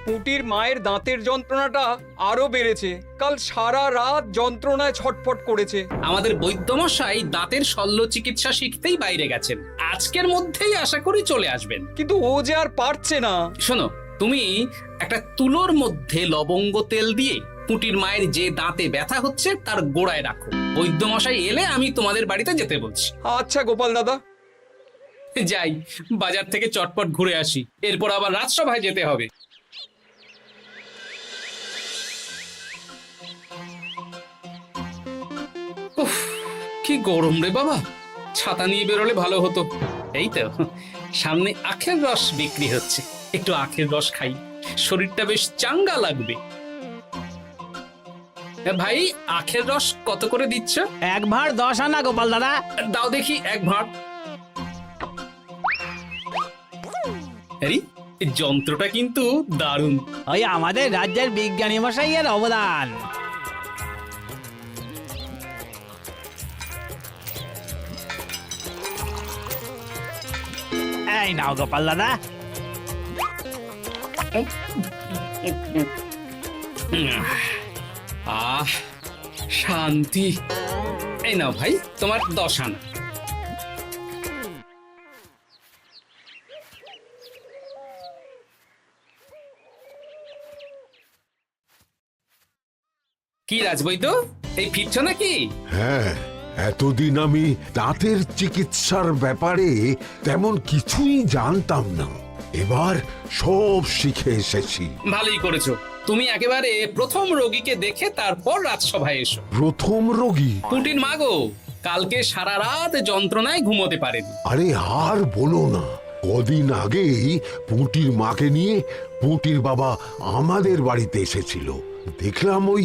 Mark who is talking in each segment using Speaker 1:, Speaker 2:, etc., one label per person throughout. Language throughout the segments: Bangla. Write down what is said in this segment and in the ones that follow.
Speaker 1: পুঁটির মায়ের দাঁতের যন্ত্রণাটা আরো বেড়েছে। কাল সারা রাত যন্ত্রণায় ছটফট করেছে।
Speaker 2: আমাদের বৈদ্যমশাই দাঁতের শল্য চিকিৎসা শিখতেই বাইরে গেছেন, আজকের মধ্যেই আশা করি চলে আসবেন।
Speaker 1: কিন্তু ও যে আর পারছে না।
Speaker 2: শোনো, তুমি একটা তুলোর মধ্যে লবঙ্গ তেল দিয়ে পুঁটির মায়ের যে দাঁতে ব্যথা হচ্ছে তার গোড়ায় রাখো। বৈদ্যমশাই এলে আমি তোমাদের বাড়িতে যেতে বলছি।
Speaker 1: আচ্ছা গোপাল দাদা।
Speaker 2: যাই, বাজার থেকে চটপট ঘুরে আসি, এরপর আবার রাজসভায় যেতে হবে। উফ, কি গরম রে বাবা, ছাতা নিয়ে বেরোলে ভালো হতো। এই তো সামনে আখের রস বিক্রি হচ্ছে, একটু আখের রস খাই, শরীরটা বেশ চাঙ্গা লাগবে। ভাই, আখের রস কত করে দিচ্ছ?
Speaker 3: 1 ভাঁড় 10 আনা গোপাল দাদা।
Speaker 2: দাও দেখি 1 ভাঁড়। আরে, এই যন্ত্রটা কিন্তু দারুণ।
Speaker 3: ওই আমাদের রাজ্যের বিজ্ঞানী মশাইয়ের অবদান। এই নাও গোপাল দাদা।
Speaker 2: আহ, শান্তি। এই নাও ভাই, তোমার 10 আনা। কি রাজবৈদ্য, এই ফিরছ নাকি?
Speaker 4: হ্যাঁ, এতদিন আমি দাঁতের চিকিৎসার ব্যাপারে তেমন কিছুই জানতাম না, এবার সব শিখে এসেছি।
Speaker 2: ভালোই করেছো, তুমি একেবারে প্রথম রোগীকে দেখে তারপর রাজসভায় এসো।
Speaker 4: প্রথম রোগী?
Speaker 2: পুঁটির মা গো, কালকে সারা রাত যন্ত্রণায় ঘুমোতে পারেনি।
Speaker 4: আরে আর বলো না, কদিন আগেই পুঁটির মাকে নিয়ে পুঁটির বাবা আমাদের বাড়িতে এসেছিল। দেখলাম ওই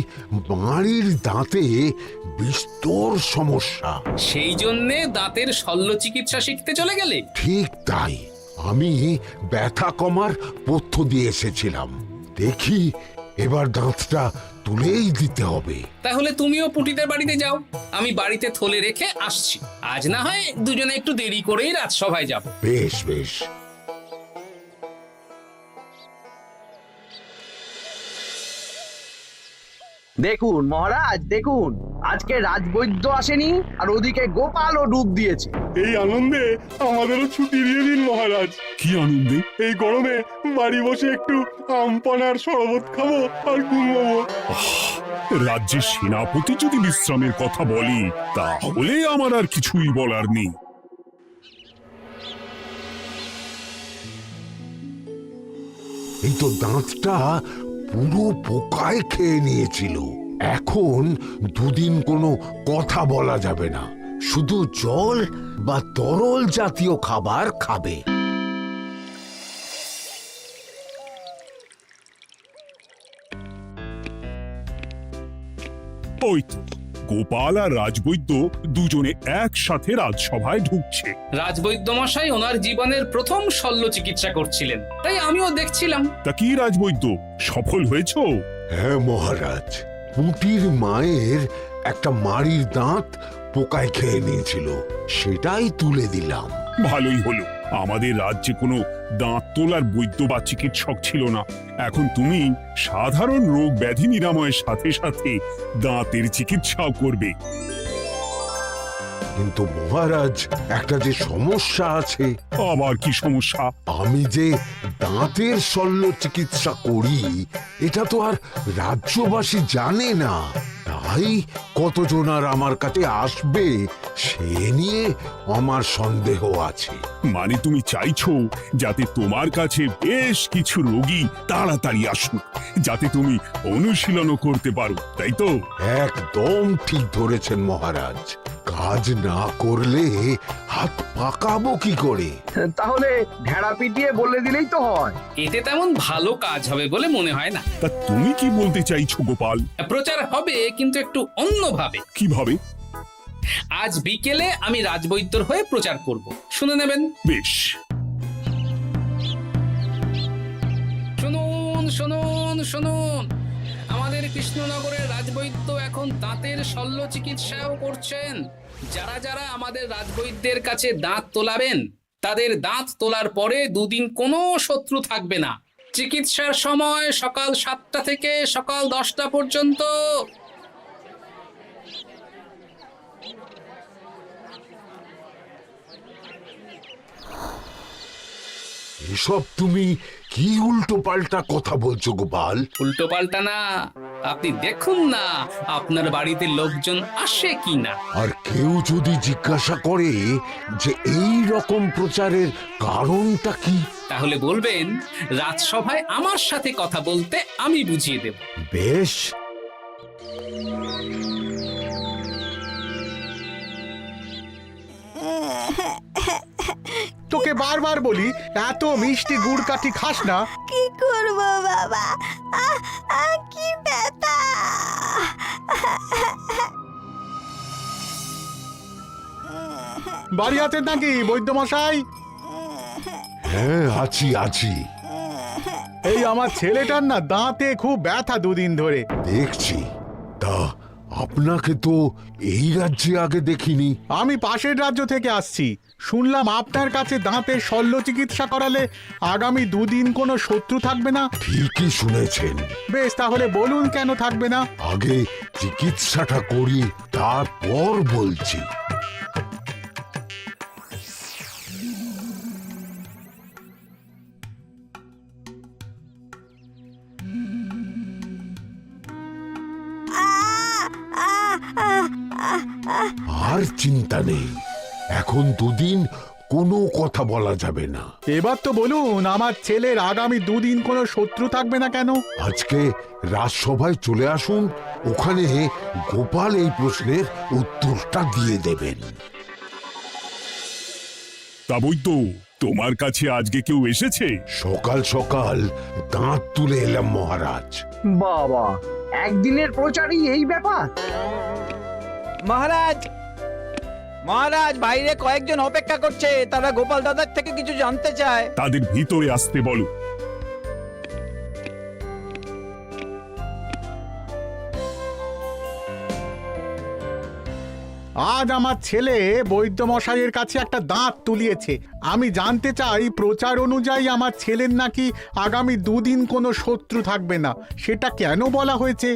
Speaker 4: বাড়ির দাঁতে বিস্তর সমস্যা।
Speaker 2: সেই জন্যে দাঁতের শল্য চিকিৎসা শিখতে চলে গেলে?
Speaker 4: ঠিক তাই, আমি ব্যথা কমার পথ্য দিয়ে এসেছিলাম। দেখি এবার দাঁতটা তুলেই দিতে হবে।
Speaker 2: তাহলে তুমিও পুঁটিদের বাড়িতে যাও, আমি বাড়িতে থলে রেখে আসছি। আজ না হয় দুজনে একটু দেরি করেই রাজসভায় যাব।
Speaker 4: বেশ বেশ।
Speaker 5: দেখুন মহারাজ, দেখুন আজকে রাজবৈদ্য আসেনি, আর ওদিকে গোপালও ডুব দিয়েছে।
Speaker 6: এই আনন্দে আমাদেরও ছুটি দিয়ে দিন মহারাজ।
Speaker 7: কি আনন্দে?
Speaker 6: এই গরমে বাড়ি বসে একটু আমপানার শরবত খাবো আর ঘুমবো।
Speaker 7: রাজ্যের সেনাপতি যদি বিশ্রামের কথা বলি, তাহলে আমার আর কিছুই বলার নেই।
Speaker 4: এই তো দাঁতটা পুরো পোকায় খেয়ে নিয়েছিল। এখন দুদিন কোনো কথা বলা যাবে না, শুধু জল বা তরল জাতীয় খাবার খাবে।
Speaker 7: ওই তো গোপাল আর রাজবৈদ্য দুজনে একসাথে রাজসভায় ঢুকছে।
Speaker 2: রাজবৈদ্য মশাই ওনার জীবনের প্রথম শল্য চিকিৎসা করছিলেন, তাই আমিও দেখছিলাম।
Speaker 7: তা কি রাজবৈদ্য, সফল হয়েছ?
Speaker 4: হ্যাঁ মহারাজ, পুঁটির মায়ের একটা মাড়ির দাঁত পোকায় খেয়ে নিয়েছিল, সেটাই তুলে দিলাম।
Speaker 7: ভালোই হলো, আমাদের রাজ্যে কোনো দাঁত তোলার বৈদ্য বা চিকিৎসক ছিল না। এখন তুমি সাধারণ রোগ ব্যাধি নিরাময়ের সাথে সাথে দাঁতের চিকিৎসাও করবে।
Speaker 4: কিন্তু মহারাজ, একটা যে সমস্যা আছে।
Speaker 7: আবার কি সমস্যা?
Speaker 4: আমি যে দাঁতের শল্য চিকিৎসা করি, এটা তো আর রাজ্যবাসী জানে না, তাই কতজন আর আমার কাছে আসবে সে নিয়ে আমার সন্দেহ আছে।
Speaker 7: মানে তুমি চাইছো যাতে তোমার কাছে বেশ কিছু রোগী তাড়াতাড়ি আসুক, যাতে তুমি অনুশীলনও করতে পারো, তাই তো?
Speaker 4: একদম ঠিক ধরেছেন মহারাজ, কাজ না করলে হাত পাকাবো কি করে?
Speaker 5: তাহলে ঢেড়া পিটিয়ে বলে দিলেই তো হয়।
Speaker 2: এতে তেমন ভালো কাজ হবে বলে মনে হয় না।
Speaker 7: তা তুমি কি বলতে চাইছো গোপাল?
Speaker 2: প্রচার হবে, কিন্তু একটু অন্যভাবে।
Speaker 7: কিভাবে?
Speaker 2: আজ বিকেলে আমি রাজবৈদ্যর হয়ে প্রচার করব, শুনে নেবেন।
Speaker 7: বেশ।
Speaker 2: শুনুন শুনুন শুনুন, আমাদের কৃষ্ণনগরের রাজবৈদ্য এখন দাঁতের শল্য চিকিৎসাও করছেন। যারা যারা আমাদের রাজবৈদ্যের কাছে দাঁত তোলাবেন, তাদের দাঁত তোলার পরে দুদিন কোনো শত্রু থাকবে না, চিকিৎসার সময় সকাল 7টা থেকে সকাল 10টা পর্যন্ত।
Speaker 4: এসব তুমি কি উল্টো পাল্টা কথা বলছো গোপাল?
Speaker 2: উল্টো পাল্টা না, আপনি দেখুন না আপনার বাড়িতে লোকজন আসে কি না।
Speaker 4: আর কেউ যদি জিজ্ঞাসা করে যে এই রকম প্রচারের কারণটা কি,
Speaker 2: তাহলে বলবেন রাজসভায় আমার সাথে কথা বলতে আমি বুঝিয়ে দেব।
Speaker 4: বেশ।
Speaker 8: তোকে বারবার বলি এত মিষ্টি গুড় কাঠি খাস না।
Speaker 9: কি করব বাবা, কি ব্যথা।
Speaker 8: বাড়ি আছেন নাকি বৈদ্য মশাই?
Speaker 4: হ্যাঁ, আছি আছি।
Speaker 8: এই আমার ছেলেটার না দাঁতে খুব ব্যথা দুদিন ধরে।
Speaker 4: দেখছি। তা আপনাকে তো এই রাজ্যে আগে দেখিনি।
Speaker 8: আমি পাশের রাজ্য থেকে আসছি। শুনলাম আপনার কাছে দাঁতের শল্য চিকিৎসা করালে আগামী দুদিন কোনো শত্রু থাকবে না।
Speaker 4: ঠিকই শুনেছেন।
Speaker 8: বেশ, তাহলে বলুন কেন থাকবে না?
Speaker 4: আগে চিকিৎসাটা করি, তারপর বলছি। আর চিন্তা নেই, এখন দুদিন কোনো কথা বলা যাবে না।
Speaker 8: এবার তো বলুন আমার ছেলের আগামী দুদিন কোনো শত্রু থাকবে না কেন?
Speaker 4: আজকে রাজসভায় চলে আসুন, ওখানে গোপাল এই প্রশ্নের উত্তরটা দিয়ে দেবেন।
Speaker 7: তা বৈদ্য, তোমার কাছে আজকে কেউ এসেছে?
Speaker 4: সকাল সকাল দাঁত তুলে এলাম মহারাজ।
Speaker 5: বাবা, একদিনের প্রচারই এই ব্যাপার?
Speaker 3: মহারাজ, মহারাজ, বাইরে কয়েকজন অপেক্ষা করছে, তারা গোপাল দাদার থেকে কিছু জানতে চায়।
Speaker 7: তাদের ভিতরে আসতে বলো।
Speaker 8: আজ আমার ছেলে বৈদ্য মশাইয়ের কাছে একটা দাঁত তুলিয়েছে। আমি জানতে চাই প্রচার অনুযায়ী আমার ছেলের নাকি আগামী দুদিন কোনো শত্রু থাকবে না, সেটা কেন বলা হয়েছে?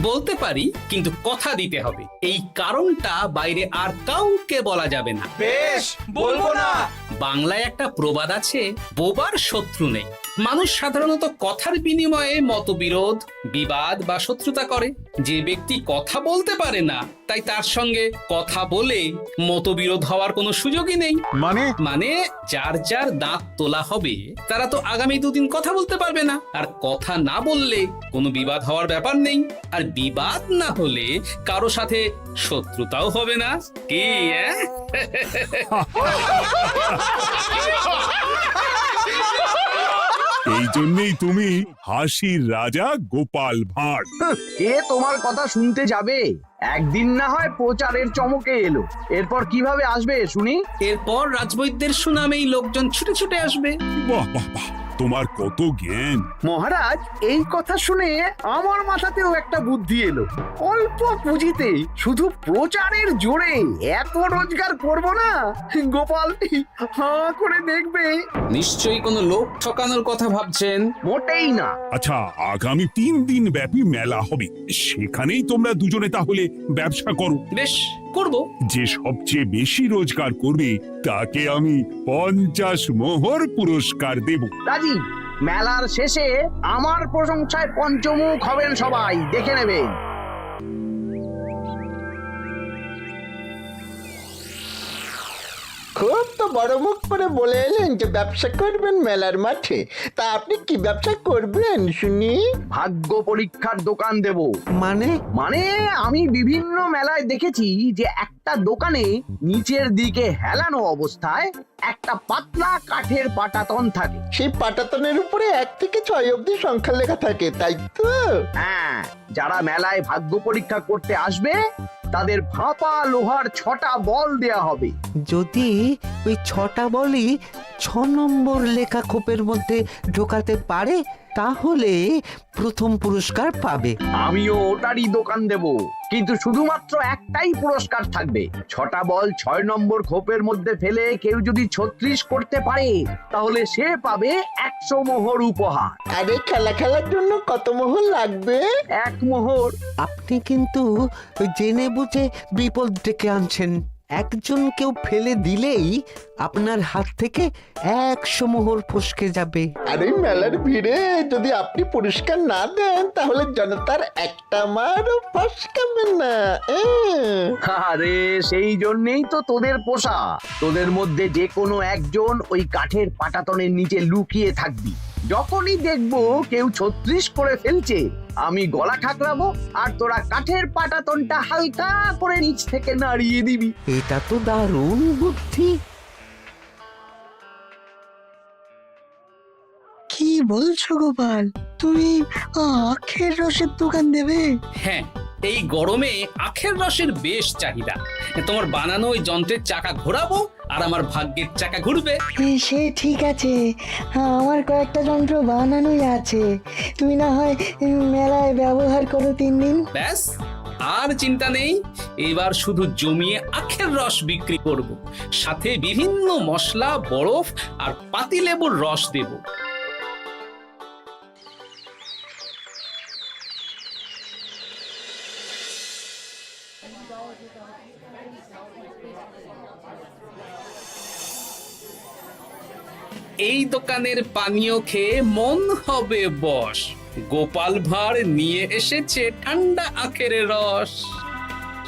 Speaker 2: বলতে পারি, কিন্তু কথা দিতে হবে। এই কারণটা বাইরে আর কাউকে বলা যাবে না।
Speaker 1: বেশ, বলবো না।
Speaker 2: বাংলায় একটা প্রবাদ আছে, বোবার শত্রু নেই। মানুষ সাধারণত কথার বিনিময়ে মতবিরোধ, বিবাদ বা শত্রুতা করে। যে ব্যক্তি কথা বলতে পারে না, তাই তার সঙ্গে কথা বলে মতবিরোধ হওয়ার কোনো সুযোগই নেই।
Speaker 8: মানে
Speaker 2: যার যার দাঁত তোলা হবে তারা তো আগামী দুদিন কথা বলতে পারবে না। আর কথা না বললে কোনো বিবাদ হওয়ার ব্যাপার নেই। আর বিবাদ না হলে কারো সাথে শত্রুতাও হবে না। কি
Speaker 7: এই জন্যই তুমি হাসির রাজা গোপাল ভাঁড়।
Speaker 5: কে তোমার কথা শুনতে যাবে? একদিন না হয় প্রচারের চমকে এলো, এরপর কিভাবে আসবে শুনি?
Speaker 2: এরপর রাজবৈদ্যের সুনামেই লোকজন ছুটে ছুটে আসবে।
Speaker 7: বাহ বাহ বাহ, তোমার কত জ্ঞান!
Speaker 5: মহারাজ, এই কথা শুনে আমার মাথাতেও একটা বুদ্ধি এলো। অল্প পুঁজিতে শুধু প্রচারের জোরে এত রোজগার করব না, গোপাল হাঁ করে দেখবে।
Speaker 2: নিশ্চয়ই কোনো লোক ঠকানোর কথা ভাবছেন।
Speaker 5: মোটেই না।
Speaker 7: আচ্ছা, আগামী 3 দিন ব্যাপী মেলা হবে, সেখানেই তোমরা দুজনে তাহলে ব্যবসা করো।
Speaker 2: বেশ, করব।
Speaker 7: যে সবচেয়ে বেশি রোজগার করবে তাকে আমি 50 মোহর পুরস্কার দেব।
Speaker 5: রাজি। মেলার শেষে আমার প্রশংসায় পঞ্চমুখ হবেন সবাই, দেখে নেবেন।
Speaker 10: খুব তো বড় মুখ করে বলে এলেন যে ব্যবসা করবেন মেলার মাঠে। তা আপনি কি ব্যবসা করবেন শুনি?
Speaker 5: ভাগ্য পরীক্ষার দোকান দেব।
Speaker 10: মানে
Speaker 5: আমি বিভিন্ন মেলায় দেখেছি যে একটা দোকানে নিচের দিকে হেলানো অবস্থায় একটা পাতলা কাঠের পাটাতন থাকে।
Speaker 10: সেই পাটাতনের উপরে 1 থেকে 6 অবধি সংখ্যা লেখা থাকে, তাই তো?
Speaker 5: হ্যাঁ, যারা মেলায় ভাগ্য পরীক্ষা করতে আসবে তাদের ফাঁপা লোহার 6টা বল দেয়া হবে।
Speaker 11: যদি ওই 6টা বলই 6 নম্বর লেখা খোপের মধ্যে ঢোকাতে পারে তাহলে প্রথম পুরস্কার পাবে।
Speaker 5: আমিও ওটারই দোকান দেব। কিন্তু শুধুমাত্র একটাই পুরস্কার থাকবে। 6টা বল 6 নম্বর খোপের মধ্যে ফেলে কেউ যদি 36 করতে পারে তাহলে সে পাবে 100 মোহর উপহার।
Speaker 10: আরে খেলা খেলার জন্য কত মোহর লাগবে?
Speaker 5: 1 মোহর।
Speaker 11: আপনি কিন্তু জেনে বুঝে বিপদ ডেকে আনছেন। একজন কেউ ফেলে দিলেই আপনার হাত থেকে 100 মোহর ফসকে যাবে।
Speaker 10: আরে মেলার ভিড়ে যদি আপনি পুরস্কার না দেন তাহলে জনতার একটা মারও ফসকাবে না।
Speaker 5: আরে সেই জন্যই তো তোদের পোষা। তোদের মধ্যে যে কোনো একজন ওই কাঠের পাটাতনের নিচে লুকিয়ে থাকবি। যখনই দেখবো কেউ 36 করে ফেলছে আমি গলা ঠাকরাবো আর তোরা কাঠের পাটাতনটা হালকা করে নিচ থেকে নাড়িয়ে দিবি।
Speaker 11: এটা তো দারুণ বুদ্ধি।
Speaker 9: কি বলছো গোপাল, তুমি আখের রসের দোকান দেবে?
Speaker 2: হ্যাঁ, এই গরমে আখের রসের বেশ চাহিদা। তোমার বানানো ওই যন্ত্রের চাকা ঘোরাবো আর আমার ভাগ্যের চাকা ঘুরবে।
Speaker 9: সে ঠিক আছে, আমার কয়েকটা যন্ত্র বানানোই আছে, তুমি না হয় মেলায় ব্যবহার করো 3 দিন।
Speaker 2: ব্যাস, আর চিন্তা নেই। এবার শুধু জমিয়ে আখের রস বিক্রি করব, সাথে বিভিন্ন মশলা, বরফ আর পাতিলেবুর রস দেব। এই দোকানের পানীয় খেয়ে মন হবে বশ। গোপাল ভাঁড় নিয়ে এসেছে ঠান্ডা আখের রস।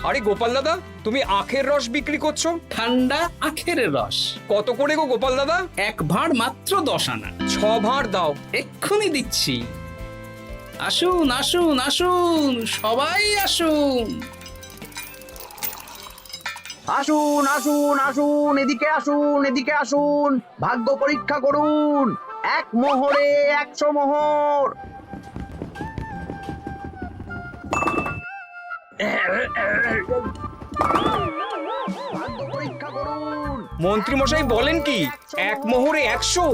Speaker 1: আরে গোপাল দাদা, তুমি আখের রস বিক্রি করছো?
Speaker 2: ঠান্ডা আখের রস
Speaker 1: কত করে গো গোপাল দাদা?
Speaker 2: 1 ভাঁড় মাত্র 10 আনা।
Speaker 1: 6 ভাঁড় দাও।
Speaker 2: এক্ষুনি দিচ্ছি। আসুন আসুন আসুন, সবাই আসুন।
Speaker 5: আসুন আসুন আসুন, এদিকে আসুন, এদিকে আসুন, ভাগ্য পরীক্ষা করুন। 1 মোহরে 100 মোহর। ভাগ্য পরীক্ষা করুন।
Speaker 1: মন্ত্রী মশাই বলেন কি 1 মোহরে 100?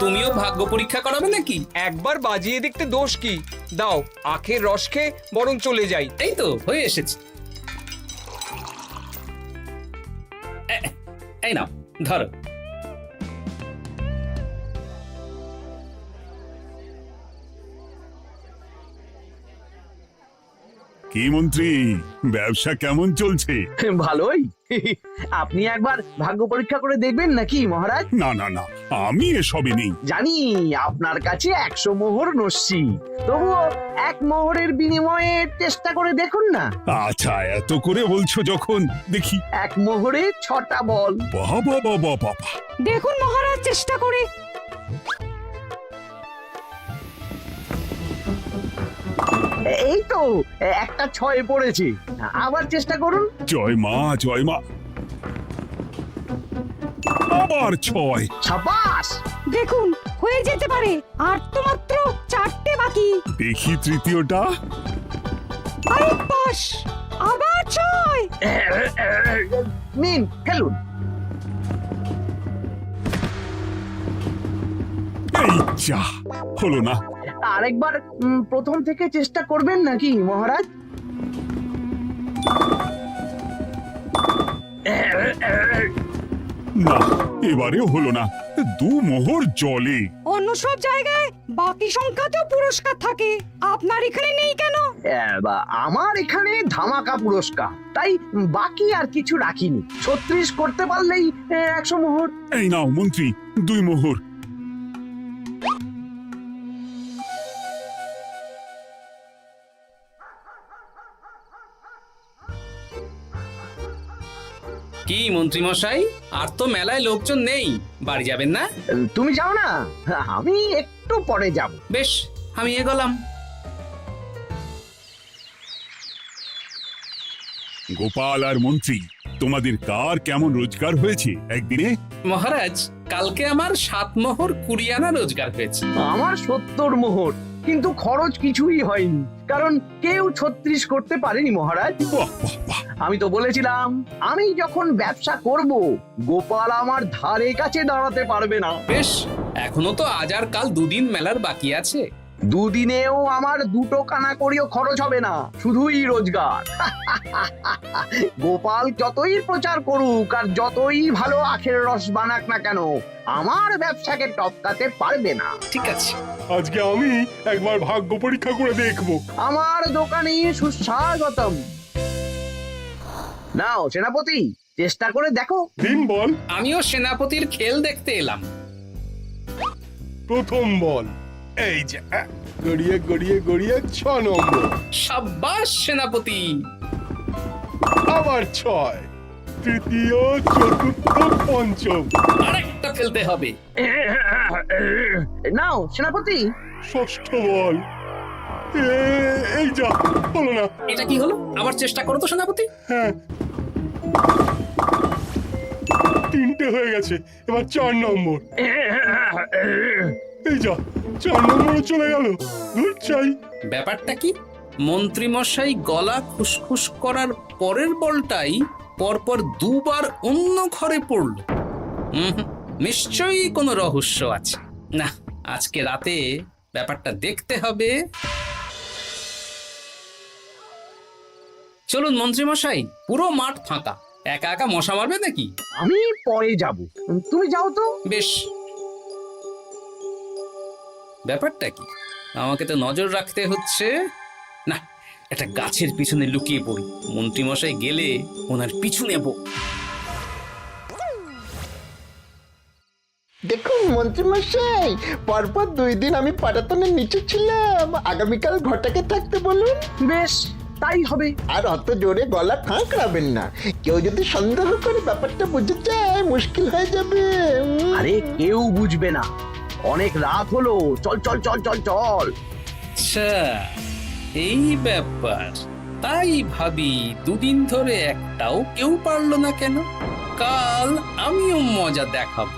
Speaker 2: তুমিও ভাগ্য পরীক্ষা করাবে নাকি?
Speaker 1: একবার বাজিয়ে দেখতে দোষ কি? দাও, আখের রস খেয়ে বরং চলে যাই।
Speaker 2: এই তো হয়ে এসেছে। এই নাও, ধরো।
Speaker 7: কি মন্ত্রী, ব্যবসা কেমন চলছে?
Speaker 5: ভালোই। আপনি একবার ভাগ্য পরীক্ষা করে দেখবেন নাকি মহারাজ?
Speaker 7: না না না, আমি এসবে নেই।
Speaker 5: জানি আপনার কাছে 100 মোহর নস্যি, তবুও 1 মোহরের বিনিময়ে চেষ্টা করে দেখুন না।
Speaker 7: আচ্ছা, এত করে বলছো যখন, দেখি।
Speaker 5: 1 মোহরে 6টা বল।
Speaker 7: বাবা বাবা বাবা,
Speaker 9: দেখুন মহারাজ চেষ্টা করে।
Speaker 5: এই তো একটা 6 পড়েছে, আবার চেষ্টা করুন।
Speaker 7: জয় মা জয় মা। আবার 6।
Speaker 5: সাবাস।
Speaker 9: দেখুন হয়ে যেতে পারে, আর তো মাত্র 4টে বাকি।
Speaker 7: দেখি তৃতীয়টা।
Speaker 9: আরে পাস, আবার 6।
Speaker 5: নিন খেলুন।
Speaker 7: এই যা, হলো না।
Speaker 5: আরেকবার প্রথম থেকে চেষ্টা করবেন নাকি মহারাজ?
Speaker 7: না, এবারেও হলো না। 2 মোহর জলে।
Speaker 9: অন্য সব জায়গায় বাকি সংখ্যাতেও পুরস্কার থাকে, আপনার এখানে নেই কেন?
Speaker 5: আমার এখানে ধামাকা পুরস্কার, তাই বাকি আর কিছু রাখিনি। 36 করতে পারলেই 100 মোহর।
Speaker 7: এই নাও মন্ত্রী, 2 মোহর।
Speaker 2: কি মন্ত্রী মশাই, আর তো মেলায় লোকজন নেই, বাড়ি যাবেন না?
Speaker 5: তুমি যাও না, আমি একটু পরে যাব।
Speaker 2: বেশ, আমি এগোলাম।
Speaker 7: গোপাল আর মন্ত্রী, তোমাদের কার কেমন রোজগার হয়েছে একদিনে?
Speaker 2: মহারাজ, কালকে আমার 7 মোহর 20 আনা রোজগার হয়েছে।
Speaker 5: আমার 70 মোহর, কিন্তু খরচ কিছুই হয়নি, কারণ কেউ 36 করতে পারেনি মহারাজ।
Speaker 7: বাহ বাহ বাহ।
Speaker 5: আমি তো বলেছিলাম আমি যখন ব্যবসা করব গোপাল আমার ধারে কাছে দাঁড়াতে পারবে না।
Speaker 2: বেশ, এখনো তো আজ আর কাল 2 দিন মেলার বাকি আছে।
Speaker 5: দুদিনেও আমার 2 কানা করিও খরচ হবে না, শুধুই রোজগার। গোপাল যতই প্রচার করুক আর যতই ভালো আখের রস বানাক না কেন, আমার ব্যবসাকে টপকাতে পারবে না।
Speaker 2: ঠিক আছে,
Speaker 6: আজকে আমি একবার ভাগ্য পরীক্ষা করে দেখবো।
Speaker 5: আমার দোকানে সুস্বাগতম। নাও সেনাপতি, চেষ্টা করে দেখো।
Speaker 6: দিন বল।
Speaker 2: আমিও সেনাপতির খেল দেখতে এলাম।
Speaker 6: প্রথম বল, এই যে গড়িয়ে গড়িয়ে গড়িয়ে 6 নম্বর,
Speaker 2: সাব্বাস সেনাপতি।
Speaker 6: আবার 6, তৃতীয়, চতুর্থ, পঞ্চম।
Speaker 2: আরেকটা ফেলতে হবে।
Speaker 5: নাও সেনাপতি,
Speaker 6: ষষ্ঠ বল, এই যা, হলো না।
Speaker 2: এটা কি হলো? আবার চেষ্টা করো তো সেনাপতি।
Speaker 6: হ্যাঁ, 3টে হয়ে গেছে, এবার 4 নম্বর। এই যা, 4 নম্বরে চলে গেল। ধুর চাই।
Speaker 2: ব্যাপারটা কি? মন্ত্রী মশাই গলা খুসখুস করার পরের বলটাই পরপর 2 বার অন্য ঘরে পড়ল। নিশ্চয়ই কোনো রহস্য আছে। না, আজকে রাতে ব্যাপারটা দেখতে হবে। চলুন মন্ত্রী মশাই, পুরো মাঠ ফাঁকা, একা একা মশা মারবে নাকি?
Speaker 5: আমি পরে যাব, তুমি যাও তো।
Speaker 2: বেশ। ব্যাপারটা কি? আমাকে তো নজর রাখতে হচ্ছে। না, একটা গাছের পিছনে লুকিয়ে পড়ি, মন্ত্রী মশাই গেলে ওনার পিছু নেব।
Speaker 10: দেখুন মন্ত্রীমশাই, পরপর 2 দিন আমি পাটাতনের নিচে ছিলাম। আগামীকাল ঘরটাকে থাকতে বলুন।
Speaker 5: বেশ, তাই হবে।
Speaker 10: আর অত জোরে গলা খাঁকড়াবেন না, কেউ যদি সন্দেহ করে ব্যাপারটা বুঝে যায় মুশকিল হয়ে যাবে।
Speaker 5: আরে কেউ বুঝবে না, অনেক রাত হলো, চল চল চল চল চল।
Speaker 2: আচ্ছা, এই ব্যাপার। তাই ভাবি 2 দিন ধরে একটাও কেউ পারলো না কেন? কাল আমিও মজা দেখাবো।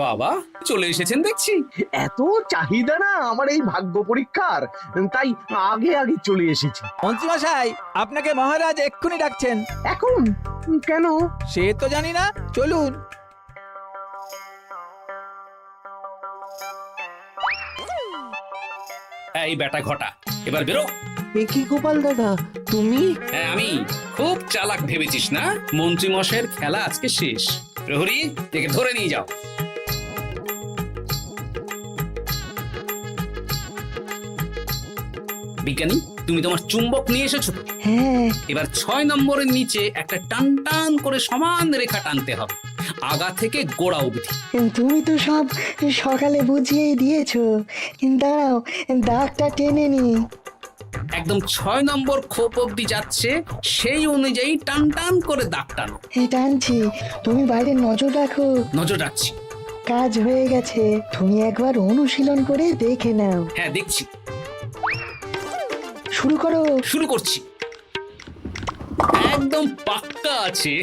Speaker 2: বাবা চলে এসেছেন দেখছি।
Speaker 5: এত চাহিদা না আমার এই ভাগ্য পরীক্ষার, তাই আগে আগে চলে এসেছি।
Speaker 3: মন্ত্রীমশাই, আপনাকে মহারাজ এক্ষুনি ডাকছেন।
Speaker 5: এখন কেন?
Speaker 3: সে তো জানি না, চলুন।
Speaker 2: এই বেটা ঘটা, এবার বেরো।
Speaker 11: এ কি গোপাল দাদা, তুমি?
Speaker 2: হ্যাঁ আমি। খুব চালাক ভেবেছিস না? মন্ত্রী মশাইয়ের খেলা আজকে শেষ। প্রহরী, একে ধরে নিয়ে যাও। বিজ্ঞানী, তুমি তোমার চুম্বক নিয়ে এসেছো তো?
Speaker 9: হ্যাঁ,
Speaker 2: এবার 6 নম্বরের নিচে একটা টান টান করে সমান রেখা টানতে হবে, আগা থেকে গোড়া অবধি।
Speaker 9: তুমি তো সব সকালে বুঝিয়েই দিয়েছো। দাঁড়াও, দাগটা টেনে নি।
Speaker 2: একদম 6 নম্বর খোপ অবধি যাচ্ছে, সেই অনুযায়ী টান টান করে দাগ টানো।
Speaker 9: টানছি, তুমি বাইরে নজর রাখো।
Speaker 2: নজর রাখছি।
Speaker 9: কাজ হয়ে গেছে, তুমি একবার অনুশীলন করে দেখে নাও।
Speaker 2: হ্যাঁ দেখছি।
Speaker 9: শুরু করো।
Speaker 2: শুরু করছি। একদম পাক্কা আছে।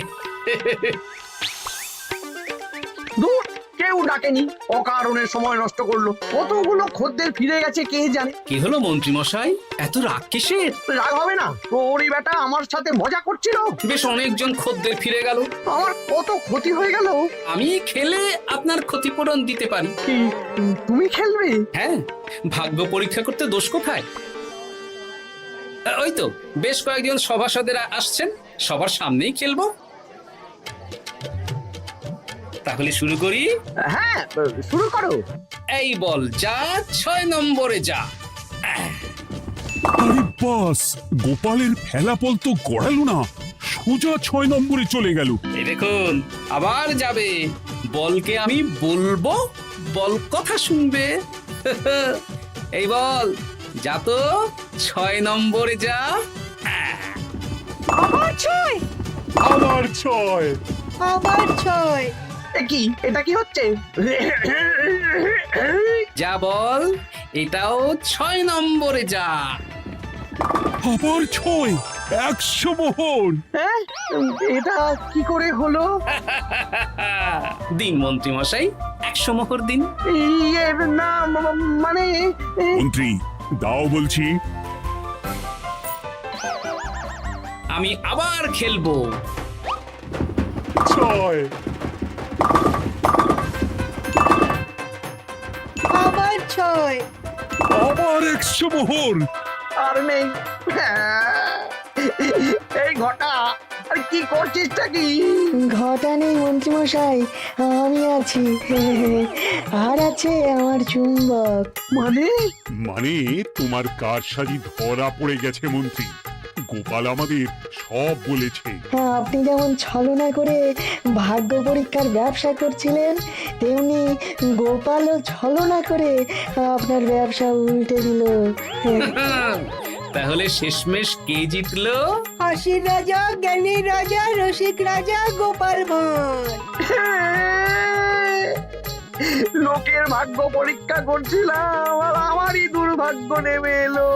Speaker 5: দূর, কেউ ডাকেনি, অকারণে সময় নষ্ট করলো। কতগুলো খদ্দের ফিরে গেছে কে জানে।
Speaker 2: কি হলো মন্ত্রী মশাই, এত রাগ কিসের?
Speaker 5: রাগ হবে না, ওরই বেটা আমার সাথে মজা করছিল।
Speaker 2: বেশ অনেকজন খদ্দের ফিরে গেল,
Speaker 5: আমার কত ক্ষতি হয়ে গেল।
Speaker 2: আমি খেলে আপনার ক্ষতিপূরণ দিতে পারি।
Speaker 5: কি তুমি খেলবে?
Speaker 2: হ্যাঁ, ভাগ্য পরীক্ষা করতে দোষ কোথায়? ওই তো বেশ কয়েকজন সভাসদের আসছেন, সবার সামনেই খেলবো। তাহলে শুরু করি।
Speaker 5: হ্যাঁ, শুরু করো।
Speaker 2: এই বল যা, 6 নম্বরে যা।
Speaker 7: আরে বাস, গোপালের ফেলাপল তো গড়ালো না, সোজা 6 নম্বরে চলে গেল।
Speaker 2: এই দেখুন, আবার যাবে। বলকে আমি বলবো, বল কথা শুনবে। এই বল যা তো, 6 নম্বরে যা।
Speaker 3: আবার 6,
Speaker 6: আবার 6।
Speaker 3: আবার 6।
Speaker 5: কি এটা কি হচ্ছে?
Speaker 2: যা বল, এটাও 6 নম্বরে যা।
Speaker 7: আবার 6, 100 মোহর।
Speaker 5: হ্যাঁ, এটা কি করে হলো?
Speaker 2: দিন মন্ত্রী মশাই, 100 মোহর দিন।
Speaker 5: ইয়ে না, মানে
Speaker 7: মন্ত্রী দাও বলছি।
Speaker 2: আমি আবার খেলবো।
Speaker 6: ছয়।
Speaker 9: আবার 6।
Speaker 7: আবার 100 মোহর।
Speaker 5: আর নেই। এই ঘটা, আর কি করছিসটা কি?
Speaker 9: ঘটা নেই মন্ত্রীমশাই, আমি আছি। আর আছে আমার চুম্বক।
Speaker 5: মানে
Speaker 7: মানে তোমার কারসাজি ধরা পড়ে গেছে মন্ত্রী। গোপাল আমাদের সব বলেছে।
Speaker 9: আপনি যেমন ছলনা করে ভাগ্য পরীক্ষার ব্যবসা করছিলেন, তেমনি গোপালও ছলনা করে আপনার ব্যবসা উল্টে দিল।
Speaker 2: তাহলে শেষমেশ কে জিতলো?
Speaker 9: হাসির রাজা, জ্ঞানীর রাজা, রসিক রাজা গোপাল ভাঁড়।
Speaker 5: লোকের ভাগ্য পরীক্ষা করছিলাম আর আমারই দুর্ভাগ্য নেমে এলো।